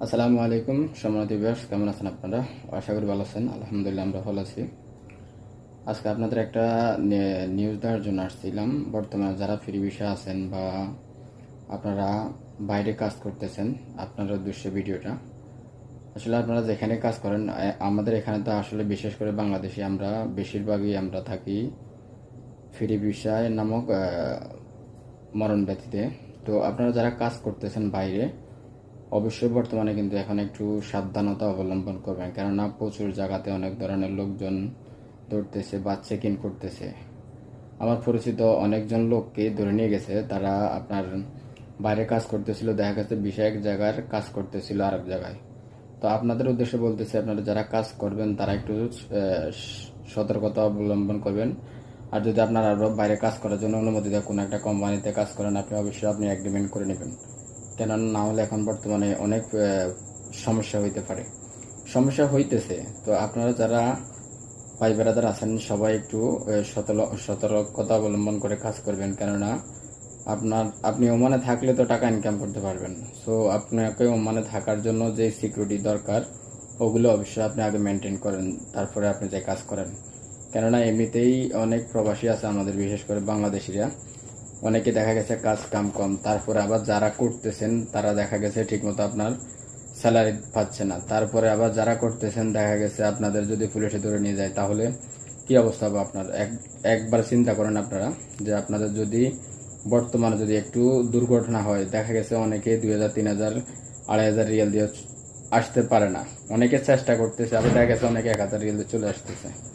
আসসালামু আলাইকুম সম্মানিত ভিউয়ার্স, কেমন আছেন আপনারা? আশা করি ভালো আছেন। আলহামদুলিল্লাহ আমরা ভালো আছি। আজকে আপনাদের একটা নিউজ দেওয়ার জন্য আসছিলাম। বর্তমানে যারা ফ্রি ভিসা আছেন বা আপনারা বাইরে কাজ করতেছেন, আপনার উদ্দেশ্যে ভিডিওটা। আসলে আপনারা যেখানে কাজ করেন, আমাদের এখানে তো আসলে বিশেষ করে বাংলাদেশি আমরা বেশিরভাগই আমরা থাকি ফ্রি ভিসায় নামক মরণ ব্যতীতে। তো আপনারা যারা কাজ করতেছেন বাইরে, অবশ্যই বর্তমানে কিন্তু এখন একটু সাবধানতা অবলম্বন করবেন, কেননা প্রচুর জায়গাতে অনেক ধরনের লোকজন ধরতেছে বা চেক ইন করতেছে। আমার পরিচিত অনেকজন লোককে ধরে নিয়ে গেছে, তারা আপনার বাইরে কাজ করতেছিল, দেখা গেছে বিষয় এক জায়গার কাজ করতেছিল আরেক জায়গায়। তো আপনাদের উদ্দেশ্যে বলতেছি, আপনারা যারা কাজ করবেন তারা একটু সতর্কতা অবলম্বন করবেন। আর যদি আপনার আরও বাইরে কাজ করার জন্য অনুমতি দেয় কোনো একটা কোম্পানিতে কাজ করেন, আপনি অবশ্যই আপনি এগ্রিমেন্ট করে নেবেন, কেননা না হলে এখন বর্তমানে অনেক সমস্যা হইতে পারে, সমস্যা হইতেছে। তো আপনারা যারা ভাই বেড়াদার আছেন সবাই একটু সতর্কতা অবলম্বন করে কাজ করবেন, কেননা আপনি ওমানে থাকলে তো টাকা ইনকাম করতে পারবেন। সো আপনাকে ওমানে থাকার জন্য যে সিকিউরিটি দরকার ওগুলো অবশ্যই আপনি আগে মেনটেন করেন, তারপরে আপনি যে কাজ করেন। কেননা এমনিতেই অনেক প্রবাসী আছে আমাদের, বিশেষ করে বাংলাদেশিরা, অনেকে দেখা গেছে কাজ কাম কম, তারপরে আবার যারা করতেছেন তারা দেখা গেছে ঠিকমতো আপনার স্যালারি পাচ্ছে না। তারপরে আবার যারা করতেছেন দেখা গেছে আপনাদের যদি পুলিশে ধরে নিয়ে যায় তাহলে কি অবস্থা হবে আপনার? একবার চিন্তা করেন আপনারা, যে আপনাদের যদি বর্তমানে যদি একটু দুর্ঘটনা হয়, দেখা গেছে অনেকে 2000, 3000, 2500 রিয়াল দিয়ে আসতে পারে না। অনেকে চেষ্টা করতেছে, আবার দেখা গেছে অনেকে 1000 রিয়াল দিয়ে চলে আসতেছে।